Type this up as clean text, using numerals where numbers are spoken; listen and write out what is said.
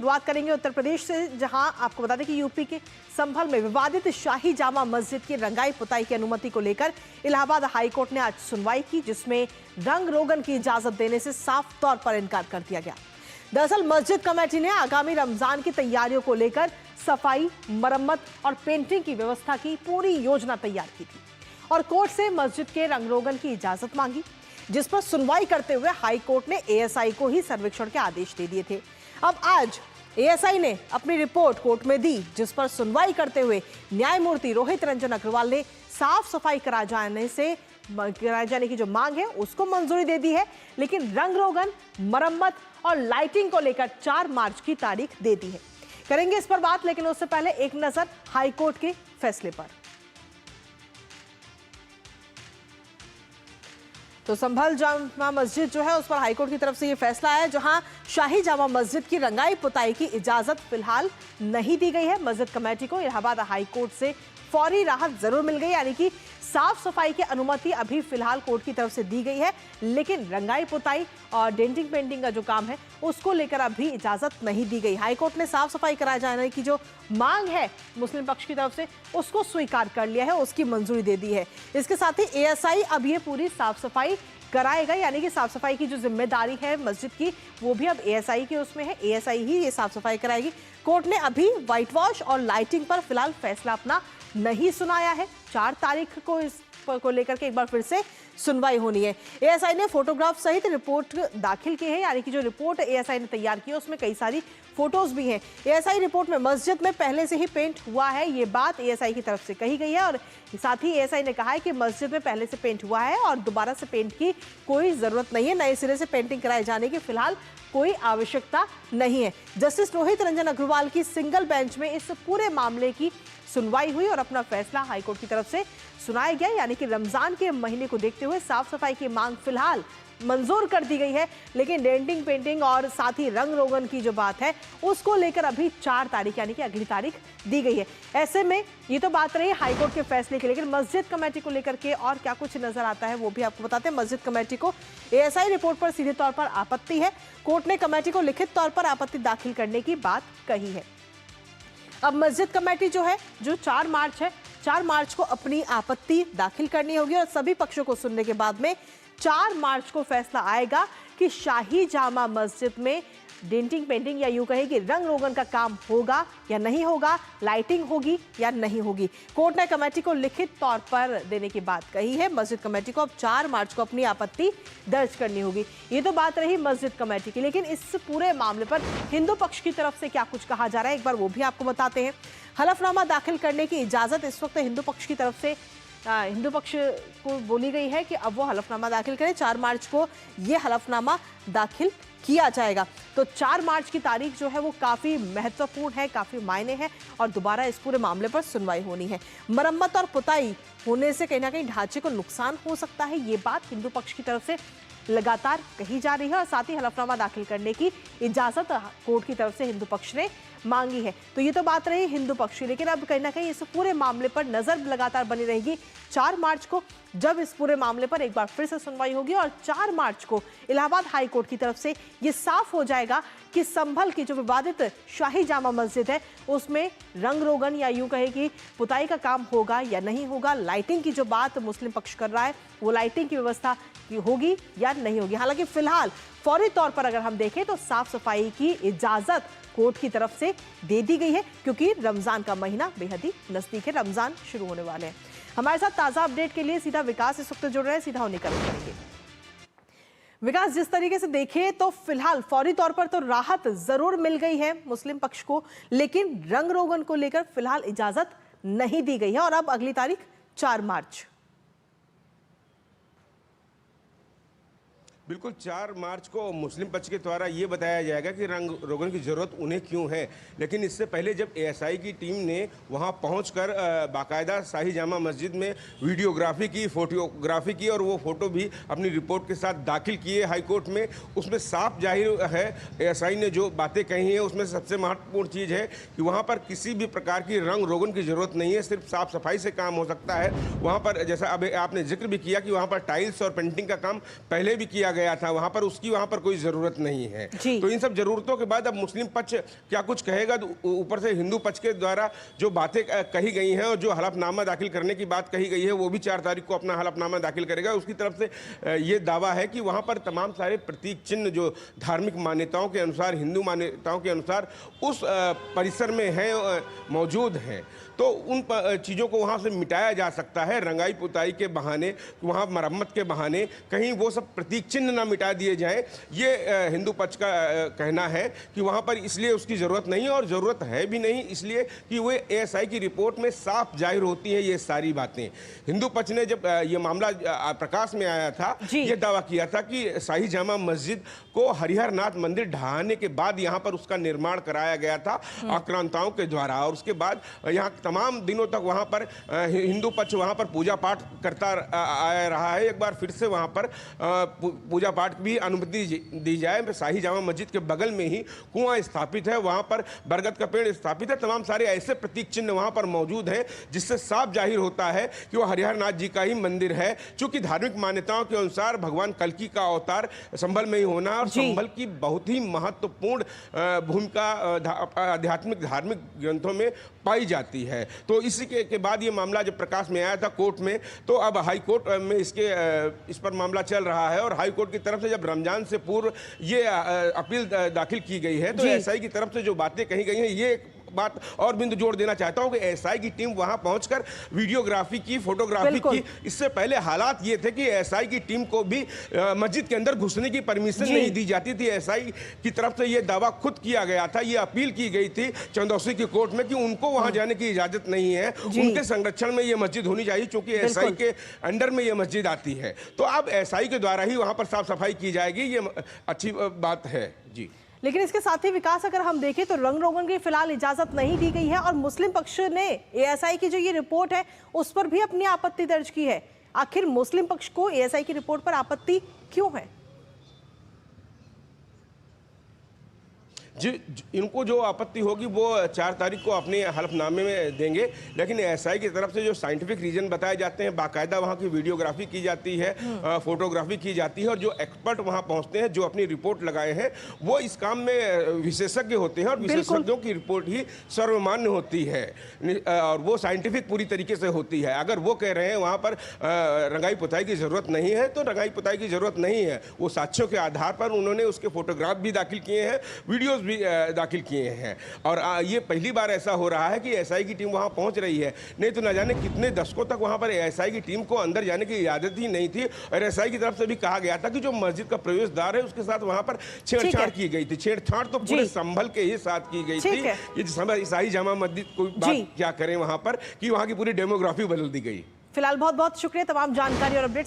शुरुआत करेंगे उत्तर प्रदेश से, जहां आपको बता दें कि यूपी के संभल में विवादित शाही जामा मस्जिद की रंगाई पुताई की अनुमति को लेकर इलाहाबाद हाईकोर्ट ने आज सुनवाई की, जिसमें रंग रोगन की इजाजत देने से साफ तौर पर इनकार कर दिया गया। दरअसल मस्जिद कमेटी ने आगामी रमजान की तैयारियों को लेकर सफाई, मरम्मत और पेंटिंग की व्यवस्था की पूरी योजना तैयार की थी और कोर्ट से मस्जिद के रंग रोगन की इजाजत मांगी, जिस पर सुनवाई करते हुए हाईकोर्ट ने एएसआई को ही सर्वेक्षण के आदेश दे दिए थे। अब आज एएसआई ने अपनी रिपोर्ट कोर्ट में दी, जिस पर सुनवाई करते हुए न्यायमूर्ति रोहित रंजन अग्रवाल ने साफ सफाई कराए जाने की जो मांग है उसको मंजूरी दे दी है, लेकिन रंग रोगन, मरम्मत और लाइटिंग को लेकर 4 मार्च की तारीख दे दी है। करेंगे इस पर बात, लेकिन उससे पहले एक नजर हाईकोर्ट के फैसले पर। तो संभल जामा मस्जिद जो है उस पर हाईकोर्ट की तरफ से ये फैसला आया, जहां शाही जामा मस्जिद की रंगाई पुताई की इजाजत फिलहाल नहीं दी गई है। मस्जिद कमेटी को इलाहाबाद हाईकोर्ट से फौरी राहत जरूर मिल गई, यानी कि साफ सफाई की अनुमति अभी फिलहाल कोर्ट की तरफ से दी गई है, लेकिन रंगाई पुताई और डेंटिंग पेंटिंग का जो काम है उसको लेकर अभी इजाजत नहीं दी गई। हाईकोर्ट ने साफ सफाई कराए जाने की जो मांग है मुस्लिम पक्ष की तरफ से उसको स्वीकार कर लिया है, उसकी मंजूरी दे दी है। इसके साथ ही एएसआई अब ये पूरी साफ सफाई कराएगा, यानी कि साफ सफाई की जो जिम्मेदारी है मस्जिद की वो भी अब एएसआई के उसमें है, एएसआई ही ये साफ सफाई कराएगी। कोर्ट ने अभी व्हाइट वॉश और लाइटिंग पर फिलहाल फैसला अपना नहीं सुनाया है। 4 तारीख को इस को लेकर के एक बार फिर से सुनवाई होनी है। एएसआई ने फोटोग्राफ सहित रिपोर्ट दाखिल की है, यानी कि जो रिपोर्ट एएसआई ने तैयार की है उसमें कई सारी फोटोज भी हैं। एएसआई रिपोर्ट में मस्जिद में पहले से ही पेंट हुआ है, ये बात एएसआई की तरफ से कही गई है और साथ ही एएसआई ने कहा है कि मस्जिद में पहले से पेंट हुआ है और दोबारा से पेंट की कोई जरूरत नहीं है, नए सिरे से पेंटिंग कराए जाने की फिलहाल कोई आवश्यकता नहीं है। जस्टिस रोहित रंजन अग्रवाल की सिंगल बेंच में इस पूरे मामले की सुनवाई हुई और अपना फैसला हाईकोर्ट की तरफ से सुनाया गया, यानी कि रमजान के महीने को देखते हुए साफ सफाई की मांग फिलहाल मंजूर कर दी गई है, लेकिन डेंटिंग पेंटिंग और साथ ही रंग रोगन की जो बात है उसको लेकर अभी 4 तारीख यानी कि अगली तारीख दी गई है। ऐसे में ये तो बात रही हाईकोर्ट के फैसले की, लेकिन मस्जिद कमेटी को लेकर के और क्या कुछ नजर आता है वो भी आपको बताते हैं। मस्जिद कमेटी को एएसआई रिपोर्ट पर सीधे तौर पर आपत्ति है। कोर्ट ने कमेटी को लिखित तौर पर आपत्ति दाखिल करने की बात कही है। अब मस्जिद कमेटी जो है, जो 4 मार्च है, 4 मार्च को अपनी आपत्ति दाखिल करनी होगी और सभी पक्षों को सुनने के बाद में 4 मार्च को फैसला आएगा कि शाही जामा मस्जिद में डेंटिंग पेंटिंग या यूं कहें कि रंग रोगन का काम होगा या नहीं होगा, लाइटिंग होगी या नहीं होगी। कोर्ट ने कमेटी को लिखित तौर पर देने की बात कही है। मस्जिद कमेटी को अब 4 मार्च को अपनी आपत्ति दर्ज करनी होगी। ये तो बात रही मस्जिद कमेटी की, लेकिन इस पूरे मामले पर हिंदू पक्ष की तरफ से क्या कुछ कहा जा रहा है एक बार वो भी आपको बताते हैं। हलफनामा दाखिल करने की इजाजत इस वक्त हिंदू पक्ष की तरफ से हिंदू पक्ष को बोली गई है कि अब वो हलफनामा दाखिल करें। 4 मार्च को ये हलफनामा दाखिल किया जाएगा। तो 4 मार्च की तारीख जो है वो काफ़ी महत्वपूर्ण है, काफ़ी मायने है और दोबारा इस पूरे मामले पर सुनवाई होनी है। मरम्मत और पुताई होने से कहीं ना कहीं ढांचे को नुकसान हो सकता है, ये बात हिंदू पक्ष की तरफ से लगातार कही जा रही है और साथ ही हलफनामा दाखिल करने की इजाज़त कोर्ट की तरफ से हिंदू पक्ष ने मांगी है। तो ये तो बात रही हिंदू पक्ष की, लेकिन अब कहीं ना कहीं इस पूरे मामले पर नजर लगातार बनी रहेगी। 4 मार्च को जब इस पूरे मामले पर एक बार फिर से सुनवाई होगी और 4 मार्च को इलाहाबाद हाई कोर्ट की तरफ से ये साफ हो जाएगा कि संभल की जो विवादित शाही जामा मस्जिद है उसमें रंग रोगन या यूं कहे कि पुताई का काम होगा या नहीं होगा। लाइटिंग की जो बात मुस्लिम पक्ष कर रहा है वो लाइटिंग की व्यवस्था होगी या नहीं होगी। हालांकि फिलहाल फौरी तौर पर अगर हम देखें तो साफ सफाई की इजाजत कोर्ट की तरफ से दे दी गई है, क्योंकि रमजान का महीना बेहद ही नजदीक है, रमजान शुरू होने वाले हैं। हमारे साथ ताजा अपडेट के लिए सीधा विकास इस वक्त जुड़ रहे हैं, सीधा उन्हीं का करेंगे। विकास, जिस तरीके से देखें तो फिलहाल फौरी तौर पर तो राहत जरूर मिल गई है मुस्लिम पक्ष को, लेकिन रंग रोगन को लेकर फिलहाल इजाजत नहीं दी गई है और अब अगली तारीख 4 मार्च। बिल्कुल 4 मार्च को मुस्लिम पक्ष के द्वारा ये बताया जाएगा कि रंग रोगन की ज़रूरत उन्हें क्यों है, लेकिन इससे पहले जब एएसआई की टीम ने वहां पहुंचकर बाकायदा शाही जामा मस्जिद में वीडियोग्राफी की, फोटोग्राफी की और वो फ़ोटो भी अपनी रिपोर्ट के साथ दाखिल किए हाई कोर्ट में, उसमें साफ जाहिर है एएसआई ने जो बातें कही हैं उसमें सबसे महत्वपूर्ण चीज़ है कि वहाँ पर किसी भी प्रकार की रंग रोगन की ज़रूरत नहीं है, सिर्फ साफ सफाई से काम हो सकता है। वहाँ पर जैसा अब आपने जिक्र भी किया कि वहाँ पर टाइल्स और पेंटिंग का काम पहले भी किया गया था वहां पर, उसकी वहां पर कोई जरूरत नहीं है। तो इन सब जरूरतों के बाद अब मुस्लिम पक्ष क्या कुछ कहेगा, तो ऊपर से हिंदू पक्ष के द्वारा जो बातें कही गई हैं और जो हलफनामा दाखिल करने की बात कही गई है, वो भी 4 तारीख को अपना हलफनामा दाखिल करेगा। उसकी तरफ से ये दावा है कि वहां पर तमाम सारे प्रतीक चिन्ह जो धार्मिक मान्यताओं के अनुसार, हिंदू मान्यताओं के अनुसार उस परिसर में है, मौजूद हैं, तो उन चीज़ों को वहाँ से मिटाया जा सकता है रंगाई पुताई के बहाने, वहाँ मरम्मत के बहाने कहीं वो सब प्रतीक चिन्ह ना मिटा दिए जाएं। ये हिंदू पक्ष का कहना है कि वहाँ पर इसलिए उसकी ज़रूरत नहीं है, और ज़रूरत है भी नहीं इसलिए कि वो एएसआई की रिपोर्ट में साफ जाहिर होती हैं ये सारी बातें। हिंदू पक्ष ने जब ये मामला प्रकाश में आया था, ये दावा किया था कि शाही जामा मस्जिद को हरिहर नाथ मंदिर ढहाने के बाद यहाँ पर उसका निर्माण कराया गया था आक्रांताओं के द्वारा, और उसके बाद यहाँ तमाम दिनों तक वहाँ पर हिंदू पक्ष वहाँ पर पूजा पाठ करता आया रहा है। एक बार फिर से वहाँ पर पूजा पाठ भी अनुमति दी जाए। शाही जामा मस्जिद के बगल में ही कुआं स्थापित है, वहाँ पर बरगद का पेड़ स्थापित है, तमाम सारे ऐसे प्रतीक चिन्ह वहाँ पर मौजूद हैं जिससे साफ जाहिर होता है कि वो हरिहर नाथ जी का ही मंदिर है। चूंकि धार्मिक मान्यताओं के अनुसार भगवान कल्कि का अवतार संभल में ही होना, और संभल की बहुत ही महत्वपूर्ण भूमिका आध्यात्मिक धार्मिक ग्रंथों में पाई जाती है। तो इसी के बाद ये मामला जब प्रकाश में आया था कोर्ट में, तो अब हाई कोर्ट में इस पर मामला चल रहा है, और हाई कोर्ट की तरफ से जब रमजान से पूर्व ये अपील दाखिल की गई है, तो एएसआई की तरफ से जो बातें कही गई हैं, ये बात और बिंदु जोड़ देना चाहता हूं कि एएसआई की टीम वहां पहुंचकर वीडियोग्राफी की, फोटोग्राफी की। इससे पहले हालात ये थे कि एएसआई की टीम को भी मस्जिद के अंदर घुसने की परमिशन नहीं दी जाती थी। एएसआई की तरफ से ये दावा खुद किया गया था, ये अपील की गई थी चंदौसी की कोर्ट में कि उनको वहां जाने की इजाजत नहीं है, उनके संरक्षण में ये मस्जिद होनी चाहिए, क्योंकि एएसआई के अंडर में ये मस्जिद आती है। तो अब एएसआई के द्वारा ही वहां पर साफ सफाई की जाएगी, ये अच्छी बात है जी। लेकिन इसके साथ ही विकास, अगर हम देखें तो रंग रोगन की फिलहाल इजाजत नहीं दी गई है, और मुस्लिम पक्ष ने एएसआई की जो ये रिपोर्ट है उस पर भी अपनी आपत्ति दर्ज की है। आखिर मुस्लिम पक्ष को एएसआई की रिपोर्ट पर आपत्ति क्यों है? जी, इनको जो आपत्ति होगी वो 4 तारीख को अपने हलफनामे में देंगे, लेकिन एएसआई की तरफ से जो साइंटिफिक रीजन बताए जाते हैं, बाकायदा वहाँ की वीडियोग्राफी की जाती है, फोटोग्राफी की जाती है, और जो एक्सपर्ट वहाँ पहुँचते हैं, जो अपनी रिपोर्ट लगाए हैं, वो इस काम में विशेषज्ञ होते हैं, और विशेषज्ञों की रिपोर्ट ही सर्वमान्य होती है, और वो साइंटिफिक पूरी तरीके से होती है। अगर वो कह रहे हैं वहाँ पर रंगाई पुताई की ज़रूरत नहीं है, तो रंगाई पुताई की ज़रूरत नहीं है। वो साक्ष्यों के आधार पर उन्होंने उसके फोटोग्राफ भी दाखिल किए हैं, वीडियोज़ भी दाखिल किए हैं, और ये पहली बार ऐसा हो रहा है कि एएसआई की टीम वहां पहुंच रही है। नहीं तो न जाने कितने दशकों तक वहां पर एएसआई की टीम को अंदर जाने की इजाजत ही नहीं थी, और एएसआई की तरफ से भी कहा गया था कि जो मस्जिद का प्रवेश द्वार है उसके साथ वहां पर छेड़छाड़ की गई थी। छेड़छाड़ तो पूरे संभल के ही साथ की गई थी। ये शाही जामा मस्जिद कोई बात क्या करें वहां पर कि वहां की पूरी डेमोग्राफी बदल दी गई। फिलहाल बहुत बहुत शुक्रिया तमाम जानकारी और अपडेट